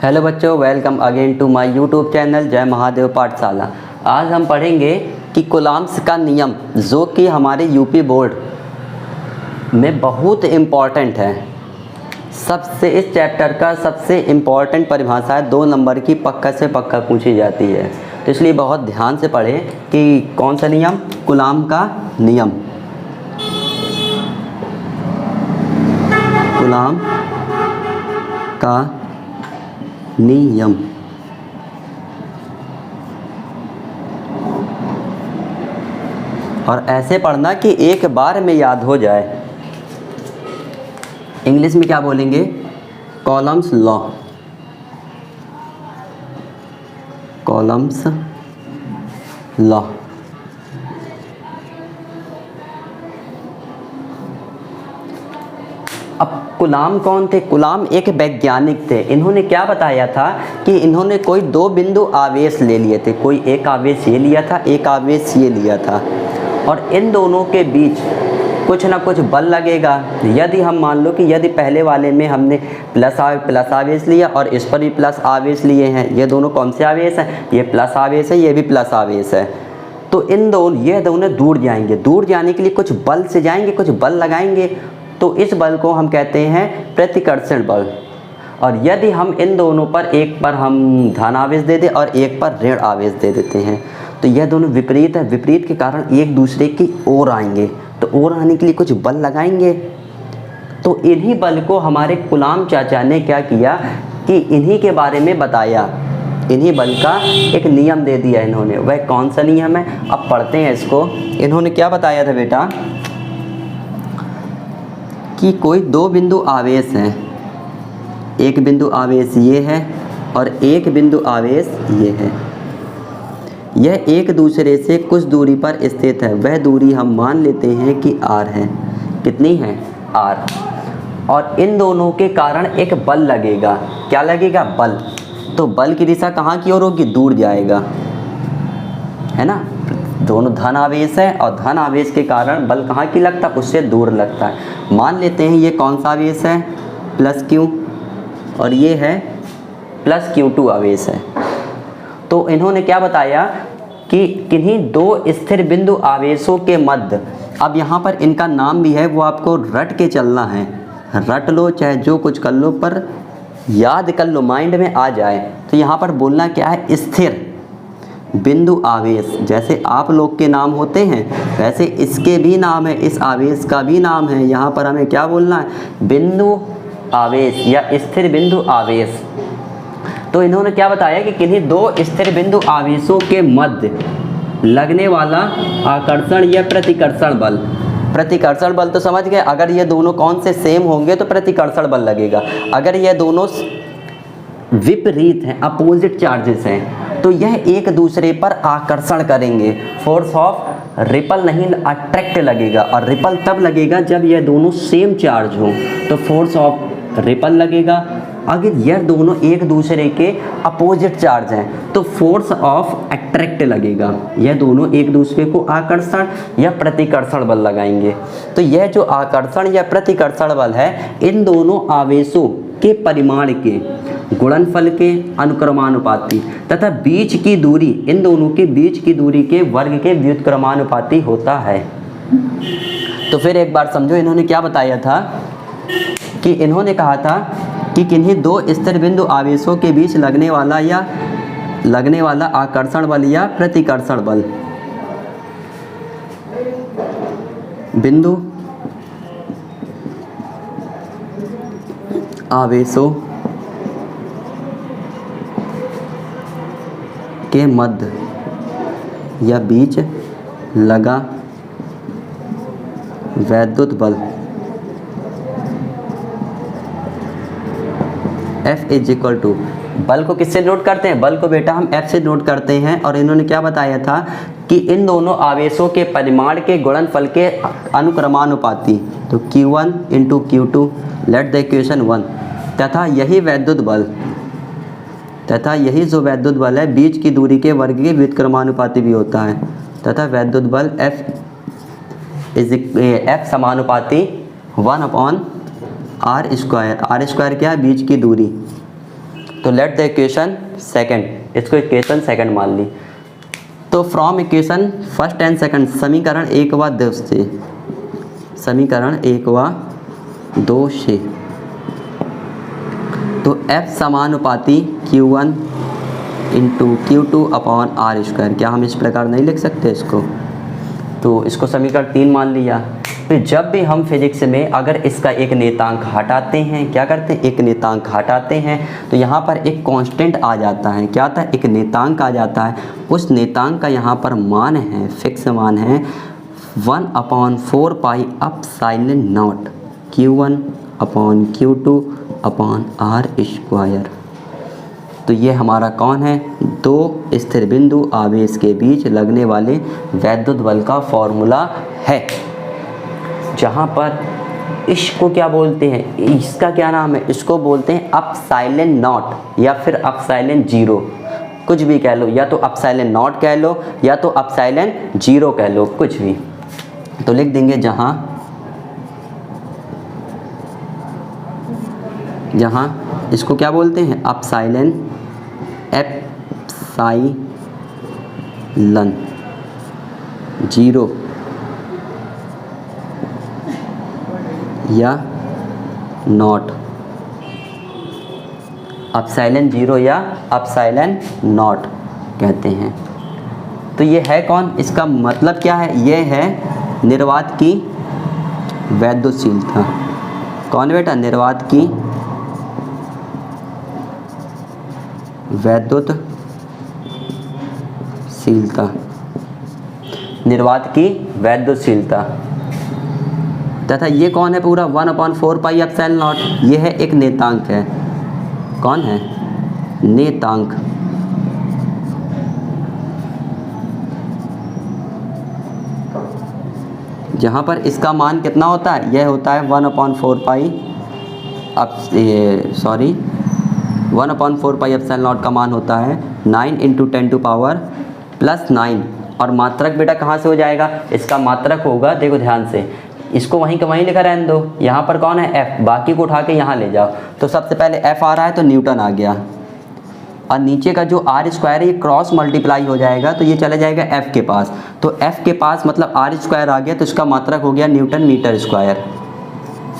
Hello बच्चों, welcome again to my YouTube channel Jai Mahadev पाठशाला। आज हम पढ़ेंगे कि कूलॉम्स का नियम, जो कि हमारे यूपी बोर्ड में बहुत इम्पॉर्टेंट है। सबसे इस चैप्टर का सबसे इम्पॉर्टेंट परिभाषा है, 2 नंबर की पक्का से पक्का पूछी जाती है। तो इसलिए बहुत ध्यान से पढ़ें कि कौन सा नियम, कूलॉम का नियम। कूलॉम का नियम। और ऐसे पढ़ना कि एक बार में याद हो जाए। इंग्लिश में क्या बोलेंगे? Columns law. Columns law. अब कूलॉम कौन थे? कूलॉम एक वैज्ञानिक थे। इन्होंने क्या बताया था कि इन्होंने कोई 2 बिंदु आवेश ले लिए थे। कोई एक आवेश ये लिया था, एक आवेश ये लिया था, और इन दोनों के बीच कुछ ना कुछ बल लगेगा। यदि हम मान लो कि यदि पहले वाले में हमने प्लस आवेश लिया और इस पर भी प्लस आवेश लिए हैं, ये दोनों कौन से आवेश हैं? ये प्लस आवेश है, ये भी प्लस आवेश है। तो ये दोनों दूर जाएंगे। दूर जाने के लिए कुछ बल से जाएंगे, कुछ बल लगाएंगे। तो इस बल को हम कहते हैं प्रतिकर्षण बल। और यदि हम इन दोनों पर, एक पर हम धन आवेश दे दें और एक पर ऋण आवेश दे देते हैं, तो यह दोनों विपरीत है। विपरीत के कारण एक दूसरे की ओर आएंगे, तो ओर आने के लिए कुछ बल लगाएंगे। तो इन्हीं बल को हमारे कूलॉम चाचा ने क्या किया कि इन्हीं के बारे में बताया। इन्हीं बल का एक नियम दे दिया इन्होंने। वह कौन सा नियम है, अब पढ़ते हैं इसको। इन्होंने क्या बताया था बेटा कि कोई 2 बिंदु आवेश हैं। एक बिंदु आवेश ये है और एक बिंदु आवेश ये है। यह एक दूसरे से कुछ दूरी पर स्थित है। वह दूरी हम मान लेते हैं कि r है। कितनी है? r। और इन दोनों के कारण एक बल लगेगा। क्या लगेगा? बल। तो बल की दिशा कहाँ की ओर होगी? दूर जाएगा, है ना। दोनों धन आवेश है और धन आवेश के कारण बल कहाँ की लगता है? उससे दूर लगता है। मान लेते हैं ये कौन सा आवेश है? प्लस Q, और ये है प्लस Q2 आवेश है। तो इन्होंने क्या बताया कि किन्हीं 2 स्थिर बिंदु आवेशों के मध्य, अब यहाँ पर इनका नाम भी है, वो आपको रट के चलना है। रट लो, चाहे जो कुछ कर लो, पर याद कर लो, माइंड में आ जाए। तो यहाँ पर बोलना क्या है? स्थिर बिंदु आवेश। जैसे आप लोग के नाम होते हैं, वैसे इसके भी नाम है, इस आवेश का भी नाम है। यहाँ पर हमें क्या बोलना है? बिंदु आवेश या स्थिर बिंदु आवेश। तो इन्होंने क्या बताया कि किन्हीं 2 स्थिर बिंदु आवेशों के मध्य लगने वाला आकर्षण या प्रतिकर्षण बल। प्रतिकर्षण बल तो समझ गए। अगर ये दोनों कौन से सेम होंगे तो प्रतिकर्षण बल लगेगा। अगर ये दोनों विपरीत हैं, अपोजिट चार्जेस हैं, तो यह एक दूसरे पर आकर्षण करेंगे। फोर्स ऑफ रिपल नहीं, अट्रैक्ट लगेगा। और रिपल तब लगेगा जब यह दोनों सेम चार्ज हो, तो फोर्स ऑफ रिपल लगेगा। अगर यह दोनों एक दूसरे के अपोजिट चार्ज हैं, तो फोर्स ऑफ अट्रैक्ट लगेगा। यह दोनों एक दूसरे को आकर्षण या प्रतिकर्षण बल लगाएंगे। तो यह जो आकर्षण या प्रतिकर्षण बल है, इन दोनों आवेशों के परिमाण के गुणनफल के अनुक्रमानुपाती तथा बीच की दूरी, इन दोनों के बीच की दूरी के वर्ग के व्युत्क्रमानुपाती होता है। तो फिर एक बार समझो, इन्होंने क्या बताया था कि इन्होंने कहा था कि किन्हीं 2 स्थिर बिंदु आवेशों के बीच लगने वाला आकर्षण बल या प्रतिकर्षण बल, बिंदु आवेशों के मध्य या बीच लगा वैद्युत बल F इज इक्वल टू, बल को किससे नोट करते हैं? बल को बेटा हम F से नोट करते हैं। और इन्होंने क्या बताया था कि इन दोनों आवेशों के परिमाण के गुणनफल के अनुक्रमानुपाती, तो Q1 into Q2, let the equation 1, तथा यही जो वैद्युत बल है, बीच की दूरी के वर्ग के व्युत्क्रमानुपाती भी होता है। तथा वैद्युत बल F समानुपाती 1/r²। r² क्या है? बीच की दूरी। तो लेट द इक्वेशन सेकंड, इसको इक्वेशन सेकंड मान ली। तो from equation first and second, समीकरण 1 व 2 से, समीकरण 1 व 2 से, तो F समानुपाती Q1 into Q2 upon R square. क्या हम इस प्रकार नहीं लिख सकते इसको? तो इसको समीकरण 3 मान लिया। फिर जब भी हम फिजिक्स में अगर इसका एक नेतांक हटाते हैं, क्या करते हैं, एक नेतांक हटाते हैं, तो यहाँ पर एक कांस्टेंट आ जाता है। क्या आता है? एक नेतांक आ जाता है। उस नेतांक का यहाँ पर मान है, फिक्स मान है 1/4 pi epsilon naught Q1 upon Q2 upon R square. तो ये हमारा कौन है? दो स्थिर बिंदु आवेश के बीच लगने वाले वैद्युत बल का फॉर्मूला है। जहाँ पर इसको क्या बोलते हैं, इसका क्या नाम है, इसको बोलते हैं एप्सिलॉन नॉट या फिर एप्सिलॉन जीरो, कुछ भी कह लो, या तो एप्सिलॉन नॉट कह लो या तो एप्सिलॉन जीरो कह लो, कुछ भी। तो लिख देंगे जहाँ इसको क्या बोलते हैं, एप्सिलॉन जीरो या नॉट, एप्सिलॉन जीरो या एप्सिलॉन नॉट कहते हैं। तो ये है कौन, इसका मतलब क्या है, ये है निर्वात की वैद्युतशीलता। कौन बेटा? निर्वात की वैद्युतशीलता, निर्वात की वैद्युतशीलता। तथा ये कौन है पूरा 1/4 पाई एप्सिलॉन नॉट, ये है एक नेतांक है। कौन है? नेतांक। जहाँ पर इसका मान कितना होता है, यह होता है 1/4 पाई, अब ये सॉरी 1/4 पाई एप्सिलॉन नॉट का मान होता है 9 × 10⁻⁻9। और मात्रक बेटा कहाँ से हो जाएगा, इसका मात्रक होगा, देखो ध्यान से, इसको वहीं का वहीं लिखा रहने दो। यहाँ पर कौन है? F, बाकी को उठा के यहाँ ले जाओ। तो सबसे पहले F आ रहा है तो न्यूटन आ गया, और नीचे का जो आर स्क्वायर है ये क्रॉस मल्टीप्लाई हो जाएगा, तो ये चला जाएगा F के पास। तो F के पास मतलब आर स्क्वायर आ गया, तो इसका मात्रक हो गया न्यूटन मीटर स्क्वायर।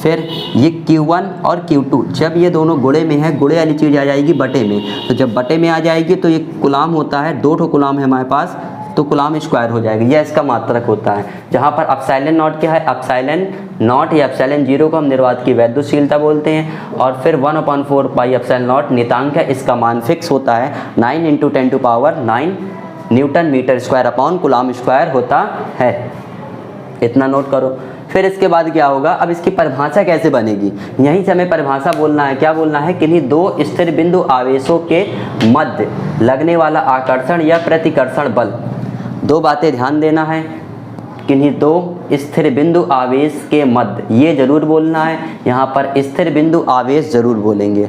फिर ये Q1 और Q2, जब ये दोनों गुणे में है, गुणे वाली चीज़ आ जाएगी बटे में। तो जब बटे में आ जाएगी तो ये कुलाम होता है, 2 ठो कुलाम है हमारे पास, तो कुलाम स्क्वायर हो जाएगा। यह इसका मात्रक होता है। जहाँ पर एप्सिलॉन नॉट क्या है, एप्सिलॉन नॉट या एप्सिलॉन जीरो को हम निर्वात की वैद्युतशीलता बोलते हैं। और फिर 1/4 पाई एप्सिलॉन नॉट नेतांक है, इसका मान फिक्स होता है 9 × 10⁻9 newton metre square upon coulomb square होता है। इतना नोट करो। फिर इसके बाद क्या होगा, अब इसकी परिभाषा कैसे बनेगी, यहीं से हमें परिभाषा बोलना है। क्या बोलना है? किन्हीं दो स्थिर बिंदु आवेशों के मध्य लगने वाला आकर्षण या प्रतिकर्षण बल। दो बातें ध्यान देना है, किन्हीं दो स्थिर बिंदु आवेश के मध्य, ये जरूर बोलना है। यहाँ पर स्थिर बिंदु आवेश जरूर बोलेंगे।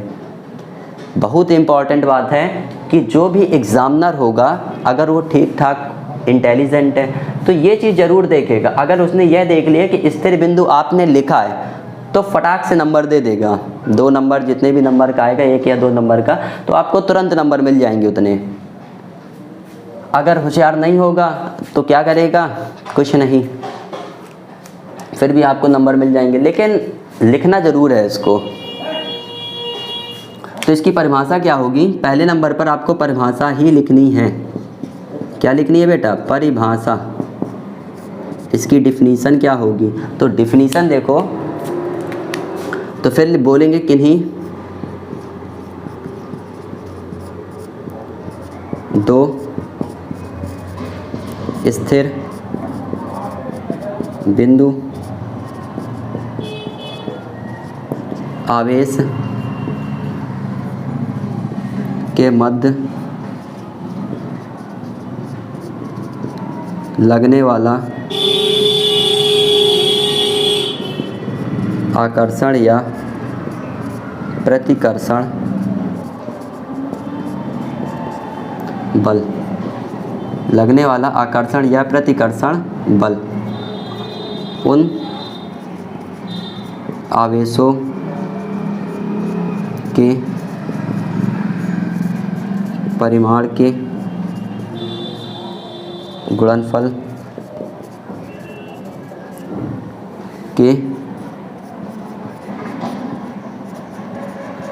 बहुत इंपॉर्टेंट बात है कि जो भी एग्जामिनर होगा, अगर वो ठीक ठाक इंटेलिजेंट है तो ये चीज़ ज़रूर देखेगा। अगर उसने यह देख लिया कि स्थिर बिंदु आपने लिखा है तो फटाक से नंबर दे देगा। 2 नंबर, जितने भी नंबर का आएगा, 1 या 2 नंबर का, तो आपको तुरंत नंबर मिल जाएंगे उतने। अगर होशियार नहीं होगा तो क्या करेगा, कुछ नहीं, फिर भी आपको नंबर मिल जाएंगे, लेकिन लिखना ज़रूर है इसको। तो इसकी परिभाषा क्या होगी, पहले नंबर पर आपको परिभाषा ही लिखनी है। क्या लिखनी है बेटा? परिभाषा। इसकी डिफिनीशन क्या होगी, तो डिफिनीशन देखो, तो फिर बोलेंगे किन्हीं दो स्थिर बिंदु आवेश के मध्य लगने वाला आकर्षण या प्रतिकर्षण बल, लगने वाला आकर्षण या प्रतिकर्षण बल उन आवेशों के परिमाण के गुणनफल के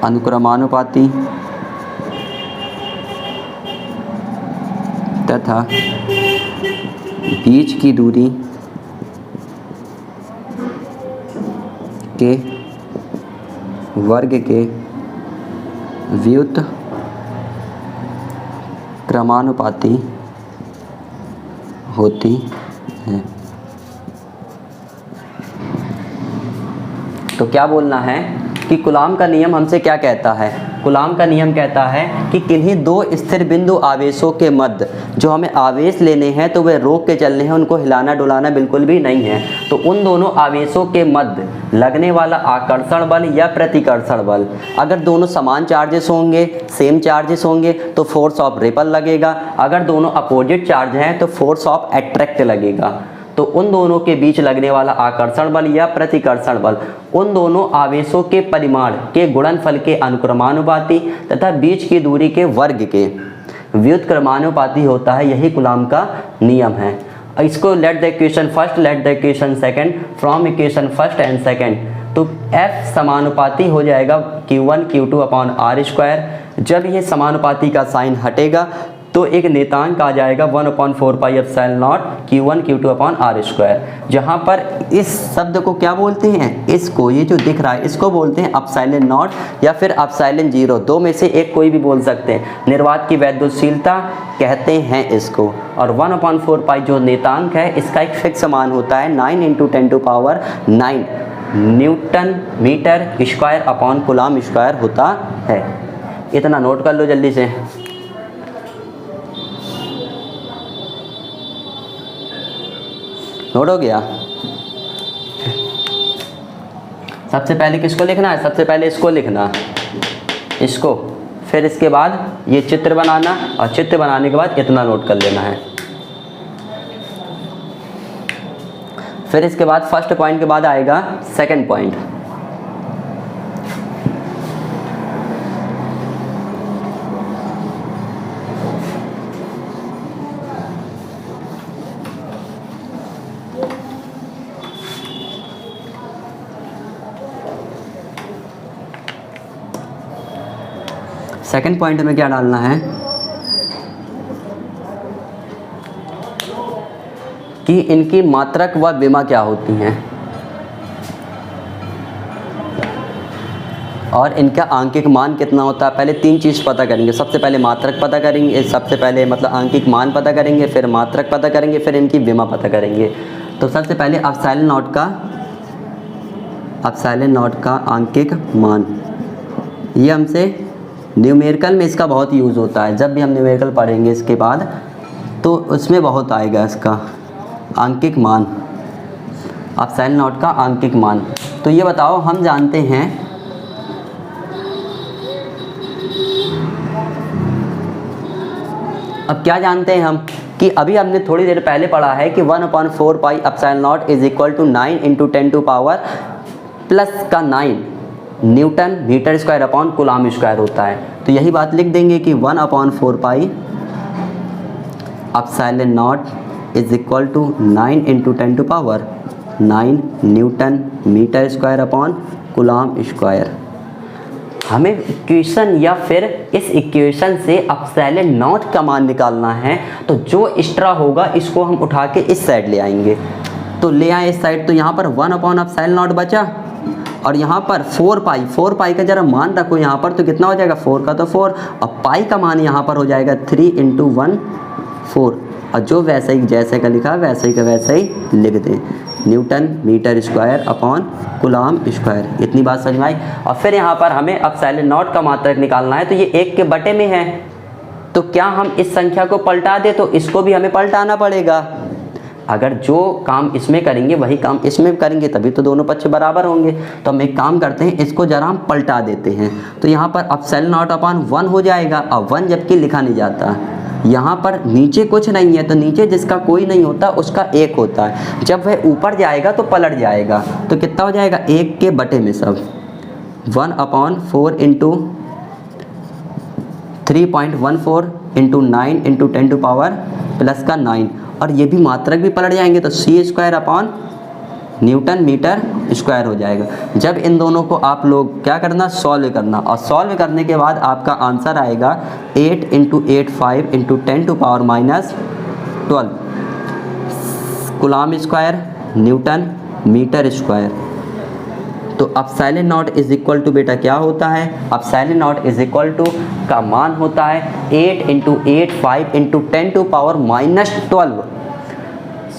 अनुक्रमानुपाती तथा बीच की दूरी के वर्ग के व्युत क्रमानुपाती होती है। तो क्या बोलना है कि कूलाम का नियम हमसे क्या कहता है? कूलाम का नियम कहता है कि किन्हीं दो स्थिर बिंदु आवेशों के मध्य जो हमें आवेश लेने हैं तो वे रोक के चलने हैं, उनको हिलाना डुलाना बिल्कुल भी नहीं है। तो उन दोनों आवेशों के मध्य लगने वाला आकर्षण बल या प्रतिकर्षण बल, अगर दोनों समान चार्जेस होंगे, सेम चार्जेस होंगे तो फोर्स ऑफ रिपल लगेगा, अगर दोनों अपोजिट चार्ज हैं तो फोर्स ऑफ अट्रैक्ट लगेगा। तो उन दोनों के बीच लगने वाला आकर्षण बल या प्रतिकर्षण बल उन दोनों आवेशों के परिमाण के गुणनफल के अनुक्रमानुपाती तथा बीच की दूरी के वर्ग के व्युत्क्रमानुपाती होता है। यही कूलाम का नियम है। इसको let the equation first, let the equation second, from equation first and second. तो F समानुपाती हो जाएगा Q1 Q2 upon R square. जब ये समानुपाती का साइन हटेगा तो एक नेतांक आ जाएगा 1/4 pi epsilon naught Q1 Q2 upon R square. जहाँ पर इस शब्द को क्या बोलते हैं? इसको, ये जो दिख रहा है इसको बोलते हैं एप्सिलॉन नॉट या फिर एप्सिलॉन जीरो, दो में से एक कोई भी बोल सकते हैं। निर्वात की वैद्युतशीलता कहते हैं इसको। और 1/4 पाई जो नेतांक है इसका एक फिक्स मान होता है 9 × 10⁹ newton metre square upon coulomb square होता है। इतना नोट कर लो जल्दी से। नोट हो गया? सबसे पहले किसको लिखना है? सबसे पहले इसको लिखना, इसको, फिर इसके बाद ये चित्र बनाना और चित्र बनाने के बाद इतना नोट कर लेना है। फिर इसके बाद फर्स्ट पॉइंट के बाद आएगा सेकंड पॉइंट। सेकंड पॉइंट में क्या डालना है कि इनकी मात्रक व विमा क्या होती हैं और इनका आंकिक मान कितना होता है। पहले तीन चीज़ पता करेंगे। सबसे पहले मात्रक पता करेंगे, सबसे पहले मतलब आंकिक मान पता करेंगे, फिर मात्रक पता करेंगे, फिर इनकी विमा पता करेंगे। तो सबसे पहले एप्सिलॉन नॉट का आंकिक मान, ये हमसे न्यूमेरिकल में इसका बहुत यूज़ होता है। जब भी हम न्यूमेरिकल पढ़ेंगे इसके बाद तो उसमें बहुत आएगा इसका आंकिक मान, एप्सिलॉन नॉट का आंकिक मान। तो ये बताओ, हम जानते हैं अब क्या जानते हैं हम कि अभी हमने थोड़ी देर पहले पढ़ा है कि 1/4 pi epsilon naught is equal to 9 × 10⁻⁹ newton metre square upon coulomb square होता है। तो यही बात लिख देंगे कि 1/4 pi epsilon naught is equal to 9 × 10⁹ newton metre square upon coulomb square. हमें इक्वेशन या फिर इस इक्वेशन से एप्सिलॉन नॉट का मान निकालना है। तो जो एक्स्ट्रा होगा इसको हम उठा के इस साइड ले आएंगे। तो ले आए इस साइड, तो यहाँ पर 1/एप्सिलॉन नॉट बचा और यहाँ पर 4 पाई का जरा मान रखो यहाँ पर, तो कितना हो जाएगा? 4 का तो 4 और पाई का मान यहाँ पर हो जाएगा 3 × 1/4। और जो वैसे ही जैसे का लिखा वैसे ही का वैसे ही लिख दें, newton metre square upon coulomb square. इतनी बात समझ में आई। और फिर यहाँ पर हमें एप्सिलॉन नॉट का मात्रक निकालना है। तो ये 1 के बटे में है, तो क्या हम इस संख्या को पलटा दें? तो इसको भी हमें पलटाना पड़ेगा। अगर जो काम इसमें करेंगे वही काम इसमें करेंगे तभी तो दोनों पक्ष बराबर होंगे। तो हम एक काम करते हैं, इसको जरा हम पलटा देते हैं। तो यहाँ पर एप्सिलॉन नॉट अपॉन 1 हो जाएगा और 1 जबकि लिखा नहीं जाता। यहाँ पर नीचे कुछ नहीं है, तो नीचे जिसका कोई नहीं होता उसका 1 होता है। जब वह ऊपर जाएगा तो पलट जाएगा। तो कितना हो जाएगा? 1 के बटे में सब 1/4 × 3.14 into 9 into 10 to power plus का 9, और ये भी मात्रक भी पलट जाएंगे तो C square upon newton metre square हो जाएगा। जब इन दोनों को आप लोग क्या करना, सॉल्व करना, और सॉल्व करने के बाद आपका आंसर आएगा 8 into 8 5 into 10 to power minus 12 coulomb square newton metre square. तो epsilon naught is equal to बेटा क्या होता है, epsilon naught is equal to का मान होता है 8 into 8 5 into 10 to power minus 12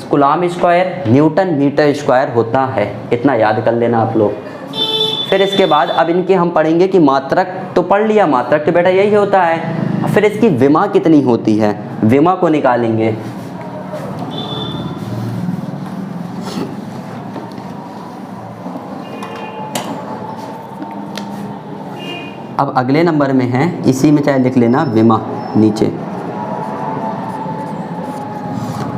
coulomb square newton metre square होता है। इतना याद कर लेना आप लोग। फिर इसके बाद अब इनके हम पढ़ेंगे कि मात्रक तो पढ़ लिया, मात्रक तो बेटा यही होता है। फिर इसकी विमा कितनी होती है, विमा को निकालेंगे। अब अगले नंबर में है, इसी में चाहे लिख लेना विमा नीचे।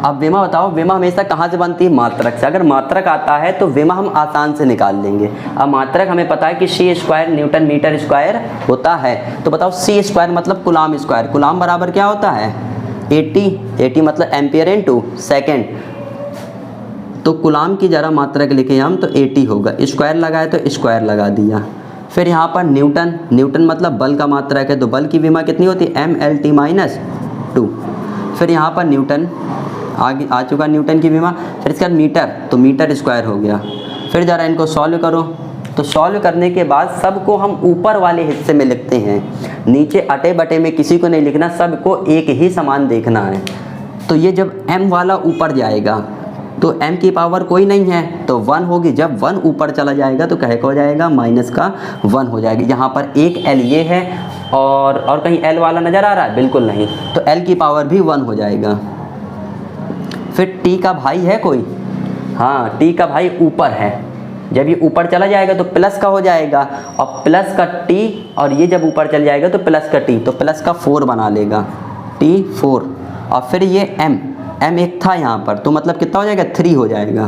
अब विमा बताओ, विमा हमेशा कहाँ से बनती है, मात्रक से। अगर मात्रक आता है तो विमा हम आसान से निकाल लेंगे। अब मात्रक हमें पता है कि सी स्क्वायर न्यूटन मीटर स्क्वायर होता है, तो बताओ सी स्क्वायर मतलब कूलम स्क्वायर, कूलम बराबर क्या होता है 80 मतलब एम्पियर इनटू सेकेंड। तो कूलम की जरा मात्रक लिखे हम तो 80 होगा, स्क्वायर लगाए तो स्क्वायर लगा दिया। फिर यहाँ पर न्यूटन, न्यूटन मतलब बल का मात्रक है, तो बल की विमा कितनी होती है mLT-2। फिर यहाँ पर न्यूटन आगे आ चुका, न्यूटन की विमा। फिर इसका मीटर, तो मीटर स्क्वायर हो गया। फिर ज़रा इनको सॉल्व करो, तो सॉल्व करने के बाद सबको हम ऊपर वाले हिस्से में लिखते हैं, नीचे अटे बटे में किसी को नहीं लिखना, सबको एक ही समान देखना है। तो ये जब m वाला ऊपर जाएगा तो m की पावर कोई नहीं है तो 1 होगी, जब 1 ऊपर चला जाएगा तो कहे का हो जाएगा माइनस का 1 हो जाएगा। यहाँ पर एक l ये है और कहीं l वाला नज़र आ रहा है, बिल्कुल नहीं, तो l की पावर भी 1 हो जाएगा। फिर t का भाई है कोई, हाँ t का भाई ऊपर है, जब ये ऊपर चला जाएगा तो प्लस का हो जाएगा, और प्लस का t, और ये जब ऊपर चल जाएगा तो प्लस का t, तो प्लस का 4 बना लेगा t4। और फिर ये m एक था यहाँ पर, तो मतलब कितना हो जाएगा 3 हो जाएगा।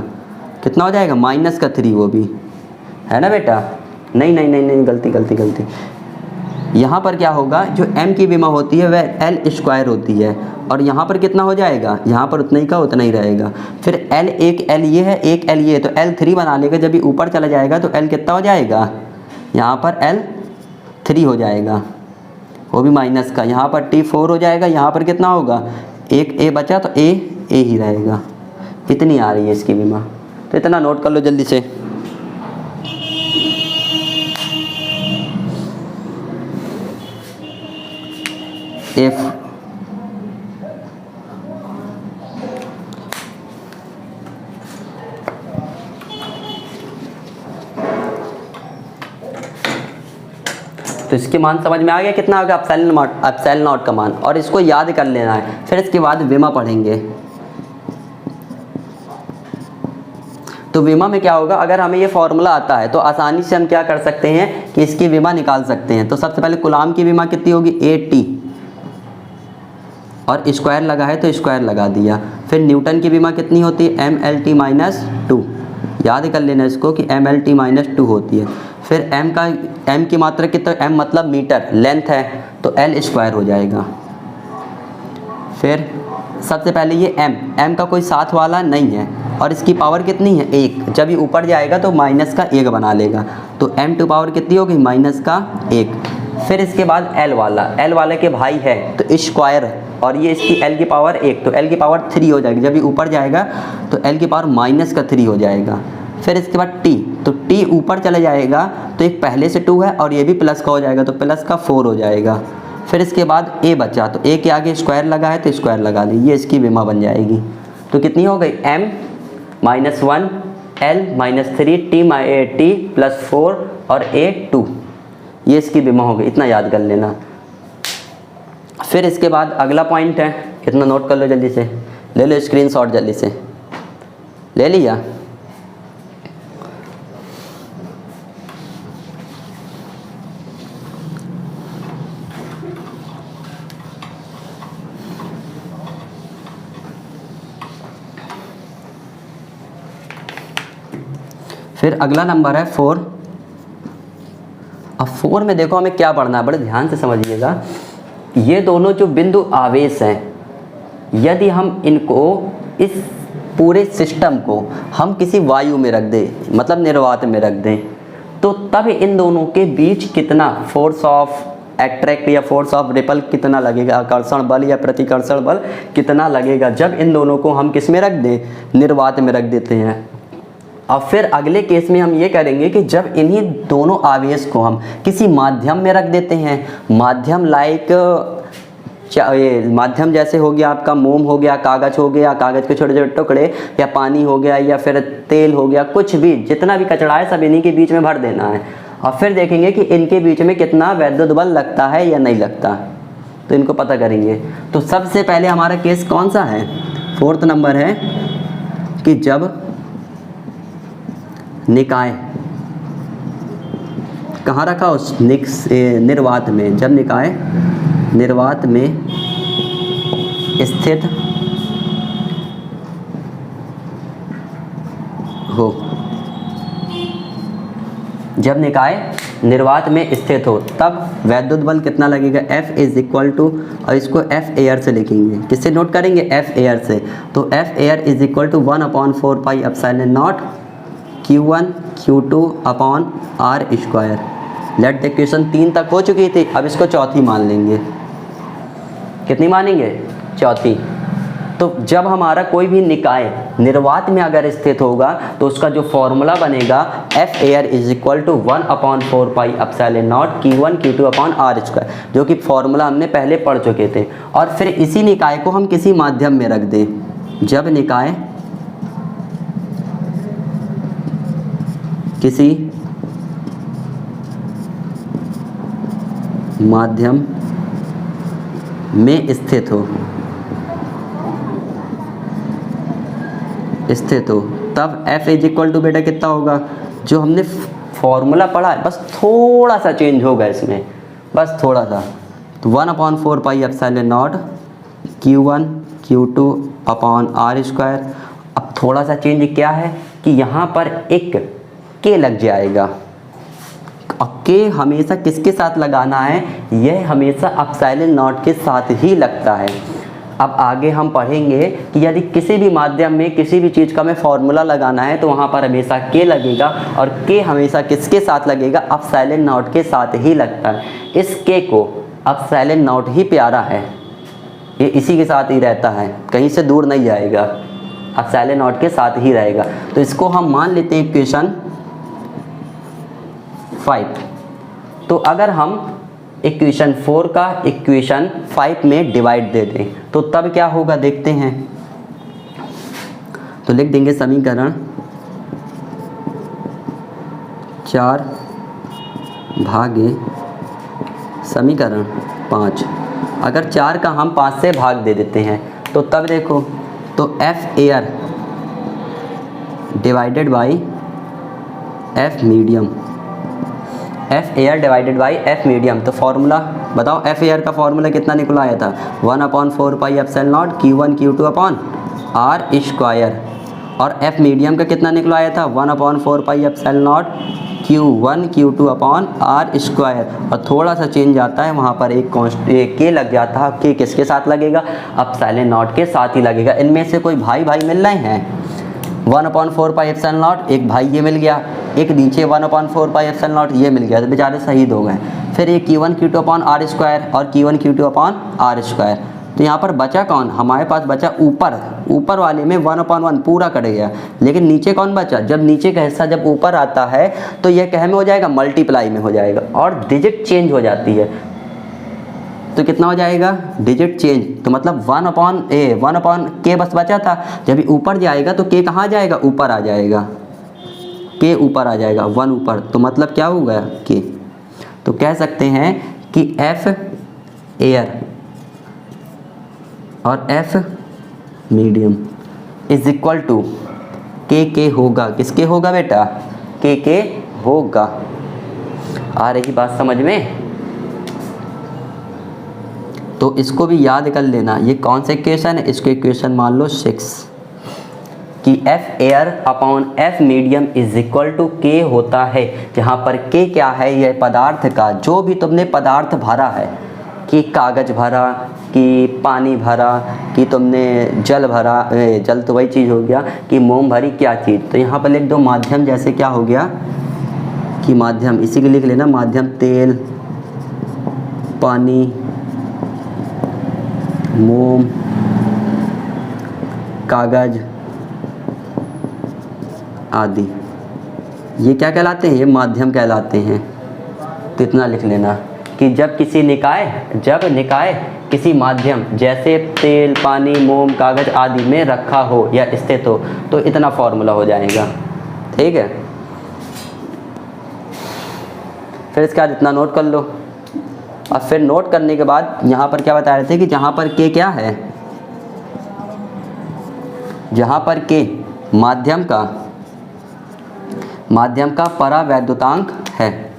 कितना हो जाएगा माइनस का 3, वो भी है ना बेटा, नहीं गलती। यहाँ पर क्या होगा, जो m की विमा होती है वह l स्क्वायर होती है, और यहाँ पर कितना हो जाएगा, यहाँ पर उतना ही का उतना ही रहेगा। फिर l, एक l ये है, एक l ये है, तो l3 बना लेगा। जब ये ऊपर चला जाएगा तो l कितना हो जाएगा, यहाँ पर l3 हो जाएगा, वो भी माइनस का। यहाँ पर t4 हो जाएगा, यहाँ पर कितना होगा, एक a बचा तो a ही रहेगा। इतनी आ रही है इसकी विमा, तो इतना नोट कर लो जल्दी से। F तो इसके मान समझ में आ गया, कितना आ गया एप्सिलॉन नॉट का मान, और इसको याद कर लेना है। फिर इसके बाद विमा पढ़ेंगे। तो विमा में क्या होगा, अगर हमें ये फॉर्मूला आता है तो आसानी से हम क्या कर सकते हैं कि इसकी विमा निकाल सकते हैं। तो सबसे पहले कूलम की विमा कितनी होगी 8t, और स्क्वायर लगा है तो स्क्वायर लगा दिया। फिर न्यूटन की विमा कितनी होती है mLT-2, याद कर लेना इसको कि mLT-2 होती है। फिर m की मात्रा कितना, m मतलब मीटर, लेंथ है तो l स्क्वायर हो जाएगा। फिर सबसे पहले ये m का कोई साथ वाला नहीं है, और इसकी पावर कितनी है 1, जब ये ऊपर जाएगा तो माइनस का 1 बना लेगा, तो m पावर कितनी होगी माइनस का 1। फिर इसके बाद l वाला के भाई है तो स्क्वायर, और ये इसकी l की पावर 1, तो l की पावर 3 हो जाएगी। जब ये ऊपर जाएगा तो l की पावर माइनस का 3 हो जाएगा। फिर इसके बाद t, तो t ऊपर चले जाएगा तो एक पहले से 2 है और ये भी प्लस का हो जाएगा, तो प्लस का 4 हो जाएगा। फिर इसके बाद a बचा, तो a के आगे स्क्वायर लगा है तो स्क्वायर लगा दी, ये इसकी विमा बन जाएगी। तो कितनी हो गई m-1 l-3 t+4 और a 2, ये इसकी विमा हो गई। इतना याद कर लेना। फिर इसके बाद अगला पॉइंट है, इतना नोट कर लो जल्दी से, ले लो स्क्रीनशॉट जल्दी से, ले लिया। फिर अगला नंबर है 4। अब 4 में देखो हमें क्या पढ़ना है, बड़े ध्यान से समझिएगा। ये दोनों जो बिंदु आवेश हैं, यदि हम इनको इस पूरे सिस्टम को हम किसी वायु में रख दें, मतलब निर्वात में रख दें, तो तब इन दोनों के बीच कितना फोर्स ऑफ एट्रैक्ट या फोर्स ऑफ रिपल कितना लगेगा, आकर्षण बल या प्रतिकर्षण बल कितना लगेगा, जब इन दोनों को हम किस में रख दें, निर्वात में रख देते हैं। अब फिर अगले केस में हम ये करेंगे कि जब इन्हीं दोनों आवेश को हम किसी माध्यम में रख देते हैं, माध्यम लाइक माध्यम जैसे हो गया आपका मोम हो गया, कागज़ हो गया, कागज़ के छोटे छोटे टुकड़े, या पानी हो गया, या फिर तेल हो गया, कुछ भी जितना भी कचरा है सब इन्हीं के बीच में भर देना है। और फिर देखेंगे कि इनके बीच में कितना वैद्युत बल लगता है या नहीं लगता, तो इनको पता करेंगे। तो सबसे पहले हमारा केस कौन सा है, 4th नंबर है कि जब निकाय कहाँ रखा, उस निर्वात में, जब निकाय निर्वात में स्थित हो, जब निकाय निर्वात में स्थित हो तब वैद्युत बल कितना लगेगा, F इज इक्वल टू, और इसको F एयर से लिखेंगे, किससे नोट करेंगे, F एयर से। तो F air is equal to 1/4 pi epsilon naught Q1 Q2 upon R square. Let the question 3 तक हो चुकी थी, अब इसको चौथी मान लेंगे। कितनी मानेंगे, चौथी। तो जब हमारा कोई भी निकाय निर्वात में अगर स्थित होगा तो उसका जो फॉर्मूला बनेगा F air is equal to 1/4 pi epsilon naught Q1 Q2 upon R square, जो कि फॉर्मूला हमने पहले पढ़ चुके थे। और फिर इसी निकाय को हम किसी माध्यम में रख दें, जब निकाय किसी माध्यम में स्थित हो तब F इज इक्वल टू बेटा कितना होगा, जो हमने फॉर्मूला पढ़ा है बस थोड़ा सा चेंज होगा इसमें, बस थोड़ा सा। तो 1/4 pi epsilon naught Q1 Q2 upon R square. अब थोड़ा सा चेंज क्या है कि यहाँ पर एक K लग जाएगा, और K हमेशा किसके साथ लगाना है, यह हमेशा एप्सिलॉन नॉट के साथ ही लगता है। अब आगे हम पढ़ेंगे कि यदि किसी भी माध्यम में किसी भी चीज़ का हमें फॉर्मूला लगाना है तो वहाँ पर हमेशा K लगेगा, और K हमेशा किसके साथ लगेगा, एप्सिलॉन नॉट के साथ ही लगता है। इस K को एप्सिलॉन नॉट ही प्यारा है, ये इसी के साथ ही रहता है, कहीं से दूर नहीं जाएगा, एप्सिलॉन नॉट के साथ ही रहेगा। तो इसको हम मान लेते हैं इक्वेशन 5। तो अगर हम इक्वेशन 4 का इक्वेशन 5 में डिवाइड दे दें तो तब क्या होगा, देखते हैं। तो लिख देंगे समीकरण 4 भागे समीकरण 5। अगर 4 का हम 5 से भाग दे देते हैं तो तब देखो, तो F air divided by F medium, F air divided by F medium. तो फॉर्मूला बताओ, F एयर का फॉर्मूला कितना निकला आया था, 1/4 pi epsilon naught Q1 Q2 upon R square. और F मीडियम का कितना निकला आया था, 1/4 pi epsilon naught Q1 Q2 upon R square. और थोड़ा सा चेंज आता है, वहाँ पर एक K लग जाता है। K किसके साथ लगेगा, एप्सिलॉन नॉट के साथ ही लगेगा। इनमें से कोई भाई भाई मिल रहे हैं, 1/4 पाई एप्सिलॉन नॉट, एक भाई ये मिल गया, एक नीचे 1/4 पाई एप्सिलॉन नॉट ये मिल गया, तो बेचारे शहीद हो गए। फिर ये Q1 Q2 upon R square और Q1 Q2 upon R square. तो यहाँ पर बचा कौन, हमारे पास बचा ऊपर वाले में 1/1 पूरा कट गया, लेकिन नीचे कौन बचा, जब नीचे का हिस्सा जब ऊपर आता है तो यह कह में हो जाएगा, मल्टीप्लाई में हो जाएगा, और डिजिट चेंज हो जाती है। तो कितना हो जाएगा, डिजिट चेंज। तो मतलब 1/K बस बचा था, जब ऊपर जाएगा तो K कहाँ जाएगा, ऊपर आ जाएगा, K ऊपर आ जाएगा, 1 ऊपर। तो मतलब क्या होगा, K। तो कह सकते हैं कि F एयर और F medium is equal to K होगा, किसके होगा बेटा, K होगा। आ रही बात समझ में। तो इसको भी याद कर लेना, ये कौन सा इक्वेशन है, इसको इक्वेशन मान लो 6 कि F air upon F medium is equal to K होता है, जहाँ पर K क्या है, यह पदार्थ का जो भी तुमने पदार्थ भरा है कि कागज़ भरा, कि पानी भरा, कि तुमने जल भरा, जल तो वही चीज़ हो गया, कि मोम भरी, क्या चीज़। तो यहाँ पर लिख दो माध्यम, जैसे क्या हो गया कि माध्यम, इसी के लिख लेना माध्यम, तेल, पानी, मोम, कागज़ आदि, ये क्या कहलाते हैं, ये माध्यम कहलाते हैं। तो इतना लिख लेना कि जब निकाय किसी माध्यम जैसे तेल, पानी, मोम, कागज़ आदि में रखा हो या स्थित हो, तो इतना फॉर्मूला हो जाएगा। ठीक है, फिर इसके बाद इतना नोट कर लो। और फिर नोट करने के बाद यहाँ पर क्या बता रहे थे कि जहाँ पर के क्या है, जहाँ पर के माध्यम का परावैद्युतांक है,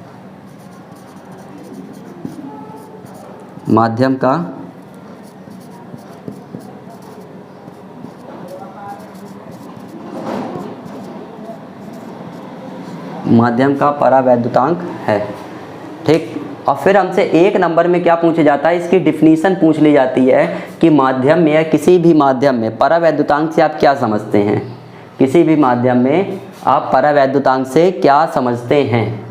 माध्यम का परावैद्युतांक है। ठीक, और फिर हमसे एक नंबर में क्या पूछा जाता है, इसकी डिफिनीशन पूछ ली जाती है कि माध्यम में या किसी भी माध्यम में परावैद्युतांक से आप क्या समझते हैं, किसी भी माध्यम में आप परावैद्युतांक से क्या समझते हैं।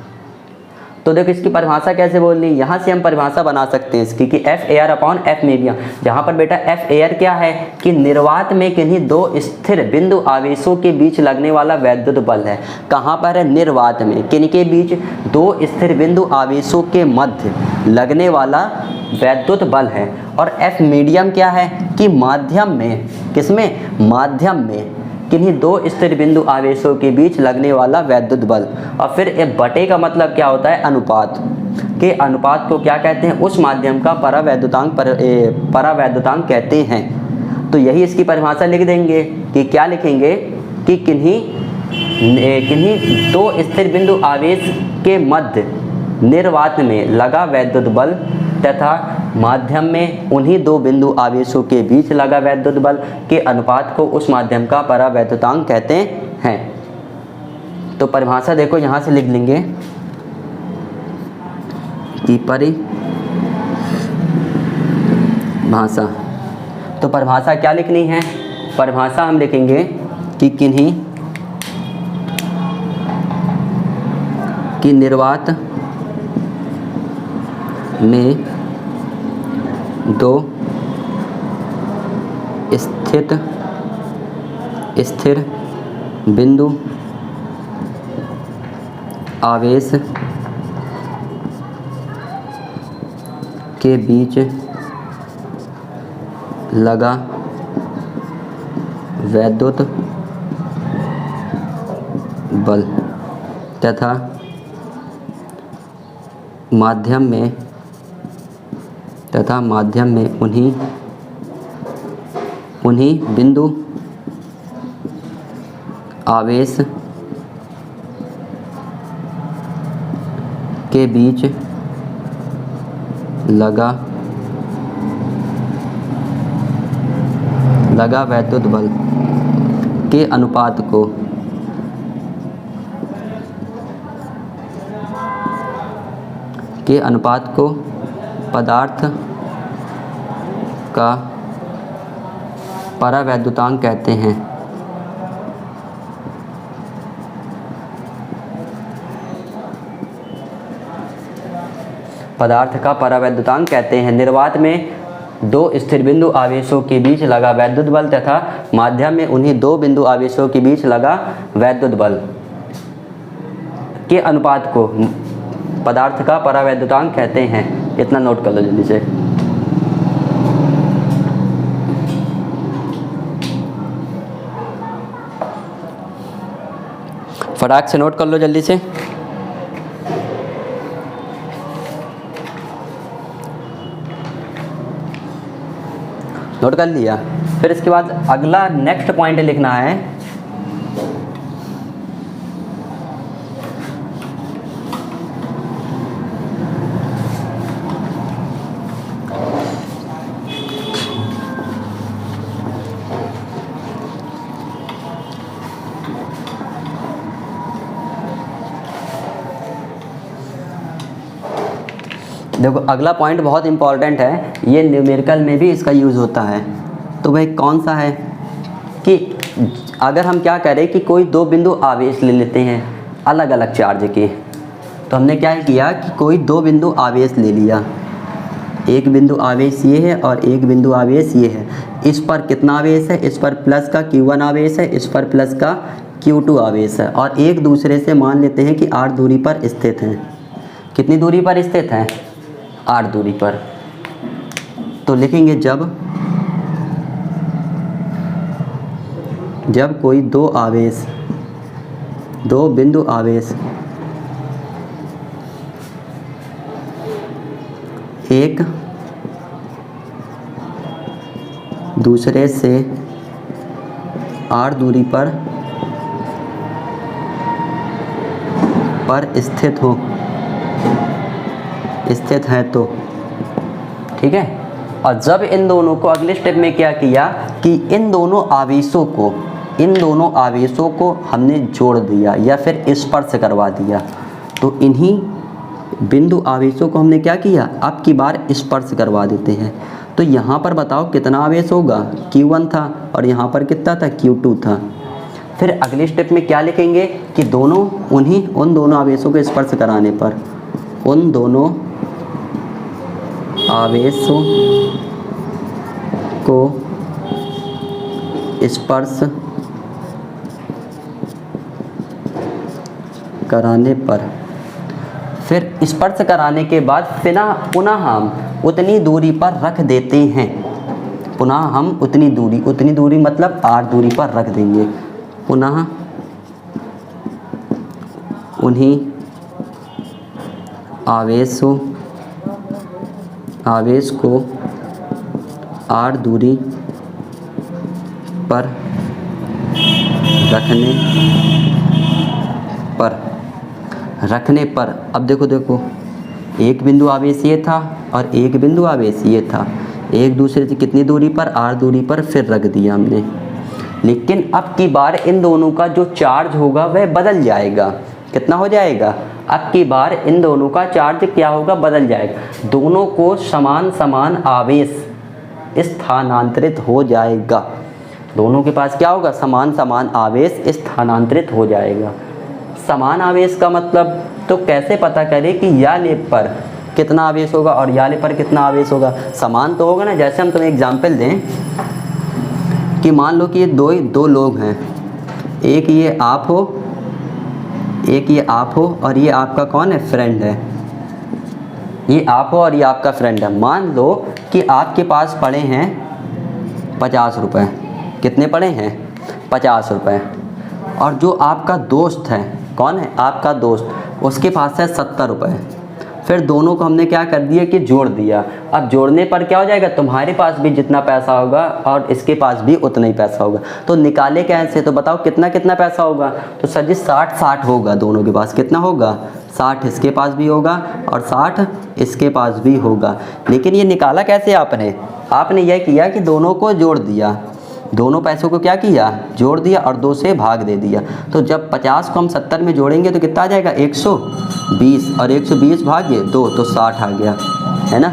तो देखो इसकी परिभाषा कैसे बोलनी, यहाँ से हम परिभाषा बना सकते हैं इसकी कि F air upon F medium, जहाँ पर बेटा एफ एयर क्या है कि निर्वात में किन्हीं दो स्थिर बिंदु आवेशों के बीच लगने वाला वैद्युत बल है। कहाँ पर है, निर्वात में, किनके बीच, दो स्थिर बिंदु आवेशों के मध्य लगने वाला वैद्युत बल है। और एफ मीडियम क्या है कि माध्यम में, किसमें, माध्यम में किन्हीं दो स्थिर बिंदु आवेशों के बीच लगने वाला वैद्युत बल। और फिर ए बटे का मतलब क्या होता है, अनुपात, के अनुपात को क्या कहते हैं, उस माध्यम का परावैद्युतांक कहते हैं। तो यही इसकी परिभाषा लिख देंगे कि क्या लिखेंगे कि किन्हीं दो स्थिर बिंदु आवेश के मध्य निर्वात में लगा वैद्युत बल तथा माध्यम में उन्हीं दो बिंदु आवेशों के बीच लगा वैद्युत बल के अनुपात को उस माध्यम का परावैद्युतांक कहते हैं। तो परिभाषा देखो यहाँ से लिख लेंगे कि परिभाषा, तो परिभाषा क्या लिखनी है, परिभाषा हम लिखेंगे कि किन्हीं की निर्वात में दो स्थिर बिंदु आवेश के बीच लगा वैद्युत बल तथा माध्यम में उन्हीं बिंदु आवेश के बीच लगा वैद्युत बल के अनुपात को पदार्थ का परावैद्युतांक कहते हैं। पदार्थ का परावैद्युतांक कहते हैं। निर्वात में दो स्थिर बिंदु आवेशों के बीच लगा वैद्युत बल तथा माध्यम में उन्हीं दो बिंदु आवेशों के बीच लगा वैद्युत बल के अनुपात को पदार्थ का परावैद्युतांक कहते हैं। इतना नोट कर लो जल्दी से। फटाक से नोट कर लो जल्दी से। नोट कर लिया। फिर इसके बाद अगला नेक्स्ट पॉइंट लिखना है देखो अगला पॉइंट बहुत इंपॉर्टेंट है, ये न्यूमेरिकल में भी इसका यूज़ होता है। तो भाई कौन सा है कि अगर हम क्या करें कि कोई दो बिंदु आवेश ले लेते हैं अलग अलग चार्ज के। तो हमने क्या किया कि कोई दो बिंदु आवेश ले लिया, एक बिंदु आवेश ये है और एक बिंदु आवेश ये है। इस पर कितना आवेश है, इस पर प्लस का Q1 आवेश है, इस पर प्लस का Q2 आवेश है, और एक दूसरे से मान लेते हैं कि r दूरी पर स्थित हैं। कितनी दूरी पर स्थित हैं, r दूरी पर। तो लिखेंगे जब कोई दो बिंदु आवेश एक दूसरे से r दूरी पर स्थित है तो ठीक है। और जब इन दोनों को अगले स्टेप में क्या किया कि इन दोनों आवेशों को हमने जोड़ दिया या फिर स्पर्श करवा दिया। तो इन्हीं बिंदु आवेशों को हमने क्या किया, अब की बार स्पर्श करवा देते हैं। तो यहाँ पर बताओ कितना आवेश होगा, Q1 था, और यहाँ पर कितना था, Q2 था। फिर अगले स्टेप में क्या लिखेंगे कि उन दोनों आवेशों को स्पर्श कराने पर, उन दोनों आवेशों को स्पर्श कराने पर, फिर स्पर्श कराने के बाद पुनः हम उतनी दूरी पर रख देते हैं। पुनः हम उतनी दूरी मतलब r दूरी पर रख देंगे। पुनः उन्हीं आवेश को r दूरी पर रखने पर अब देखो एक बिंदु आवेश ये था और एक बिंदु आवेश ये था, एक दूसरे से कितनी दूरी पर, r दूरी पर, फिर रख दिया हमने। लेकिन अब की बार इन दोनों का जो चार्ज होगा वह बदल जाएगा। कितना हो जाएगा, अब की बार इन दोनों का चार्ज क्या होगा, बदल जाएगा। दोनों को समान आवेश स्थानांतरित हो जाएगा। दोनों के पास क्या होगा, समान आवेश स्थानांतरित हो जाएगा। समान आवेश का मतलब तो कैसे पता करें कि या लेप पर कितना आवेश होगा और या लेप पर कितना आवेश होगा, समान तो होगा ना। जैसे हम तुम्हें एग्जांपल दें कि मान लो कि ये दो लोग हैं, एक ये आप हो और ये आपका कौन है, फ्रेंड है। ये आप हो और ये आपका फ्रेंड है। मान लो कि आपके पास पड़े हैं 50 रुपये। कितने पड़े हैं, 50 रुपये। और जो आपका दोस्त है, कौन है, आपका दोस्त, उसके पास है 70 रुपये। फिर दोनों को हमने क्या कर दिया कि जोड़ दिया। अब जोड़ने पर क्या हो जाएगा, तुम्हारे पास भी जितना पैसा होगा और इसके पास भी उतना ही पैसा होगा। तो निकाले कैसे, तो बताओ कितना पैसा होगा। तो सर जी 60 होगा दोनों के पास। कितना होगा, 60 इसके पास भी होगा और 60 इसके पास भी होगा। लेकिन ये निकाला कैसे आपने यह किया कि दोनों को जोड़ दिया, दोनों पैसों को क्या किया, जोड़ दिया और 2 से भाग दे दिया। तो जब 50 को हम 70 में जोड़ेंगे तो कितना आ जाएगा, 120, और 120 भागे 2 तो 60 आ गया, है ना।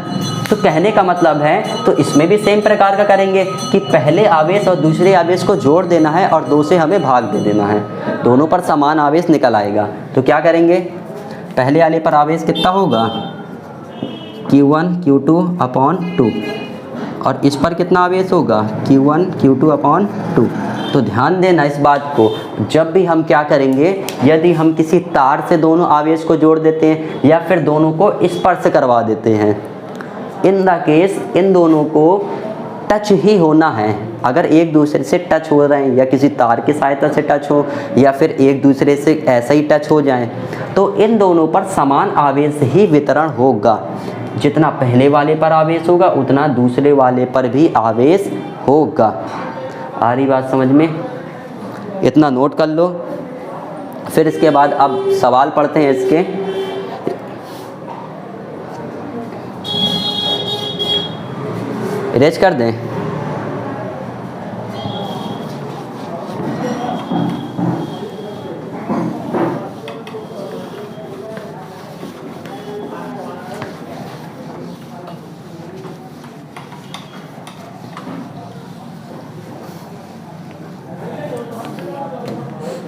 तो कहने का मतलब है, तो इसमें भी सेम प्रकार का करेंगे कि पहले आवेश और दूसरे आवेश को जोड़ देना है और 2 से हमें भाग दे देना है। दोनों पर समान आवेश निकल आएगा। तो क्या करेंगे, पहले वाले पर आवेश कितना होगा, Q1 Q2 अपॉन 2, और इस पर कितना आवेश होगा, Q1 Q2 अपॉन 2। तो ध्यान देना इस बात को, जब भी हम क्या करेंगे, यदि हम किसी तार से दोनों आवेश को जोड़ देते हैं या फिर दोनों को स्पर्श करवा देते हैं, इन द केस इन दोनों को टच ही होना है। अगर एक दूसरे से टच हो रहे हैं या किसी तार की सहायता से टच हो या फिर एक दूसरे से ऐसा ही टच हो जाए, तो इन दोनों पर समान आवेश ही वितरण होगा। जितना पहले वाले पर आवेश होगा उतना दूसरे वाले पर भी आवेश होगा। आ रही बात समझ में, इतना नोट कर लो। फिर इसके बाद अब सवाल पढ़ते हैं इसके। इरेज कर दें।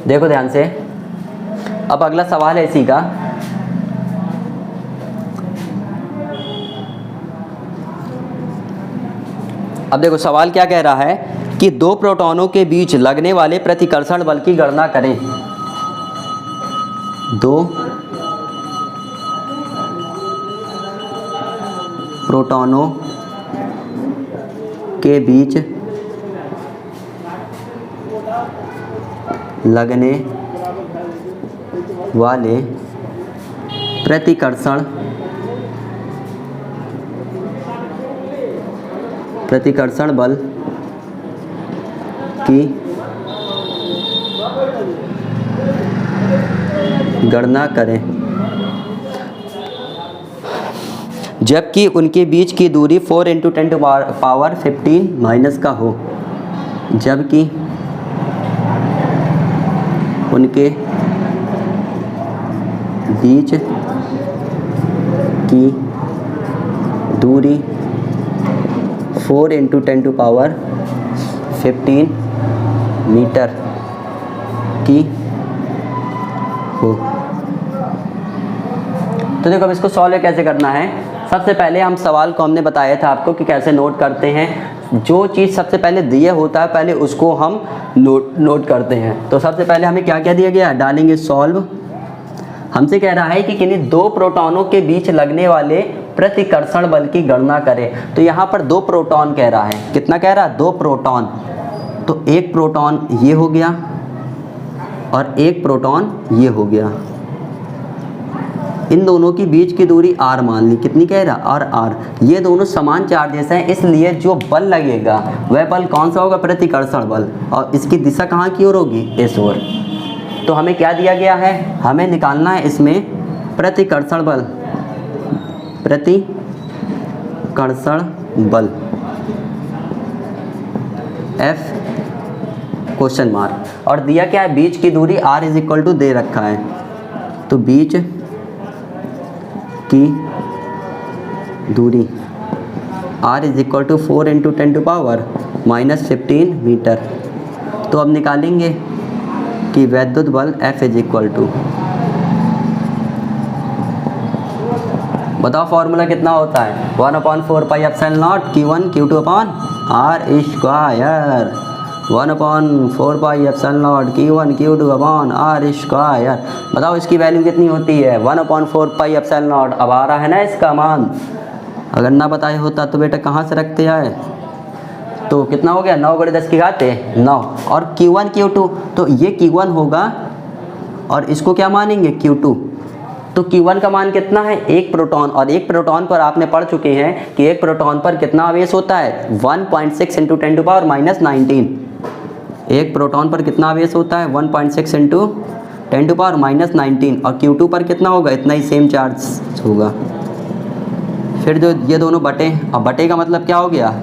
देखो ध्यान से, अब अगला सवाल है इसी का। अब देखो सवाल क्या कह रहा है कि दो प्रोटॉनों के बीच लगने वाले प्रतिकर्षण बल की गणना करें। दो प्रोटॉनों के बीच लगने वाले प्रतिकर्षण बल की गणना करें, जबकि उनके बीच की दूरी 4 × 10⁻15 माइनस का हो। जबकि उनके बीच की दूरी 4 × 10⁻15 मीटर की हो। तो देखो अब इसको सॉल्व कैसे करना है। सबसे पहले हम सवाल को हमने बताया था आपको कि कैसे नोट करते हैं। जो चीज़ सबसे पहले दिया होता है पहले उसको हम नोट करते हैं। तो सबसे पहले हमें क्या क्या दिया गया, डालेंगे सॉल्व। हमसे कह रहा है कि किन्हीं दो प्रोटॉनों के बीच लगने वाले प्रतिकर्षण बल की गणना करें। तो यहाँ पर दो प्रोटॉन कह रहा है, कितना कह रहा है, दो प्रोटॉन। तो एक प्रोटॉन ये हो गया और एक प्रोटॉन ये हो गया। इन दोनों की बीच की दूरी r मान ली, कितनी कह रहा, r। ये दोनों समान चार्जेस हैं, इसलिए जो बल लगेगा वह बल कौन सा होगा, प्रतिकर्षण बल। और इसकी दिशा कहाँ की ओर होगी, इस ओर। तो हमें क्या दिया गया है, हमें निकालना है इसमें प्रतिकर्षण बल, प्रतिकर्षण बल F क्वेश्चन मार्क। और दिया क्या है, बीच की दूरी r = दे रखा है। तो बीच की दूरी r = 4 × 10⁻⁻15 मीटर। तो अब निकालेंगे कि वैद्युत बल F = बताओ फॉर्मूला कितना होता है, 1/4πε0 Q1 Q2/r²। 1/4πε0 Q1 Q2/r²। बताओ इसकी वैल्यू कितनी होती है, 1/4πε0। अब आ रहा है ना इसका मान, अगर ना बताया होता तो बेटा कहाँ से रखते आए। तो कितना हो गया, 9 × 10⁻9। और Q1 Q2, तो ये Q1 होगा और इसको क्या मानेंगे, Q2। तो Q1 का मान कितना है, एक प्रोटॉन। और एक प्रोटॉन पर आपने पढ़ चुके हैं कि एक प्रोटॉन पर कितना आवेश होता है, 1.6 × 10⁻⁻19। एक प्रोटॉन पर कितना आवेश होता है, 1.6 × 10⁻⁻19। और Q2 पर कितना होगा, इतना ही सेम चार्ज होगा। फिर जो ये दोनों बटे, अब बटे का मतलब क्या हो गया,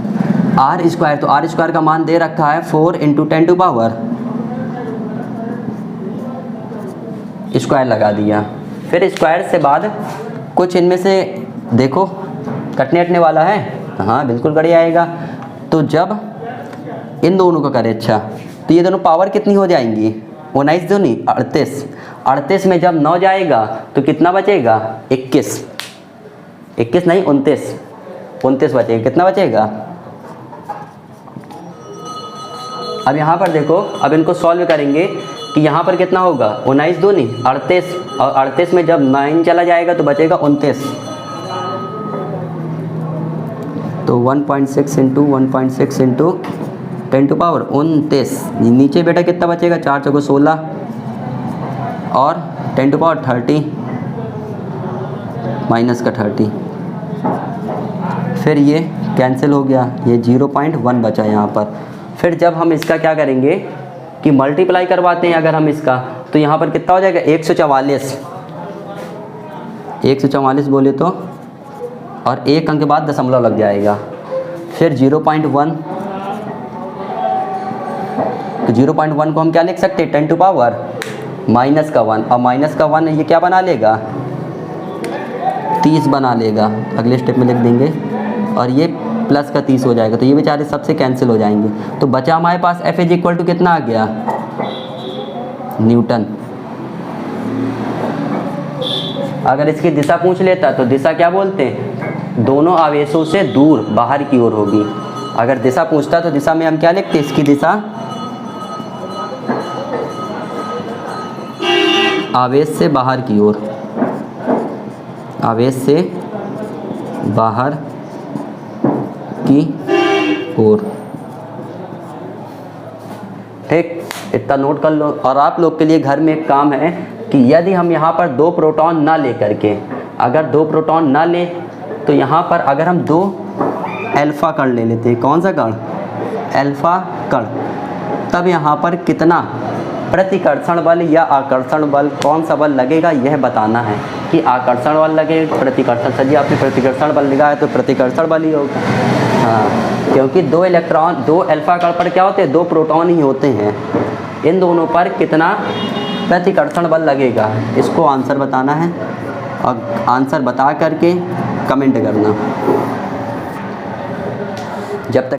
r²। तो r² का मान दे रखा है 4 × 10⁻² लगा दिया। फिर स्क्वायर से बाद कुछ इनमें से देखो कटने हटने वाला है, हाँ बिल्कुल कट आएगा। तो जब इन दोनों को करें, अच्छा तो ये दोनों पावर कितनी हो जाएंगी, 19 दूनी 38। 38 में जब 9 जाएगा तो कितना बचेगा, 21 नहीं 29 बचेगा। कितना बचेगा, अब यहाँ पर देखो, अब इनको सॉल्व करेंगे कि यहाँ पर कितना होगा, 19 दूनी 38। और 38 में जब 9 चला जाएगा तो बचेगा 29। तो 1.6 × 1.6 × 10⁻19। नीचे बेटा कितना बचेगा, 4 × 16 और 10⁻30 माइनस का 30। फिर ये कैंसिल हो गया, ये 0.1 बचा यहाँ पर। फिर जब हम इसका क्या करेंगे कि मल्टीप्लाई करवाते हैं अगर हम इसका, तो यहाँ पर कितना हो जाएगा, 144 बोले तो, और एक अंक के बाद दशमलव लग जाएगा। फिर 0.1, तो 0.1 को हम क्या लिख सकते हैं, 10⁻⁻1। और माइनस का 1 ये क्या बना लेगा, 30 बना लेगा। अगले स्टेप में लिख देंगे। और ये प्लस का 30 हो जाएगा, तो ये बेचारे सबसे कैंसिल हो जाएंगे। तो बचा हमारे पास F = कितना आ गया, न्यूटन। अगर इसकी दिशा पूछ लेता तो दिशा क्या बोलते हैं, दोनों आवेशों से दूर बाहर की ओर होगी। अगर दिशा पूछता तो दिशा में हम क्या लिखते, इसकी दिशा आवेश से बाहर की ओर, आवेश से बाहर की ओर। ठीक, इतना नोट कर लो। और आप लोग के लिए घर में एक काम है कि यदि हम यहाँ पर 2 प्रोटॉन ना ले करके, अगर 2 प्रोटॉन ना लें तो यहाँ पर अगर हम 2 अल्फा कण ले लेते हैं, कौन सा कण, अल्फा कण, तब यहाँ पर कितना प्रतिकर्षण बल या आकर्षण बल, कौन सा बल लगेगा यह बताना है कि आकर्षण बल लगेगा, प्रतिकर्षण। सर जी आपने प्रतिकर्षण बल लिखा है तो प्रतिकर्षण बल ही होगा। हाँ, क्योंकि 2 इलेक्ट्रॉन, 2 अल्फा कण पर क्या होते हैं, 2 प्रोटॉन ही होते हैं। इन दोनों पर कितना प्रतिकर्षण बल लगेगा, इसको आंसर बताना है और आंसर बता करके कमेंट करना। जब तक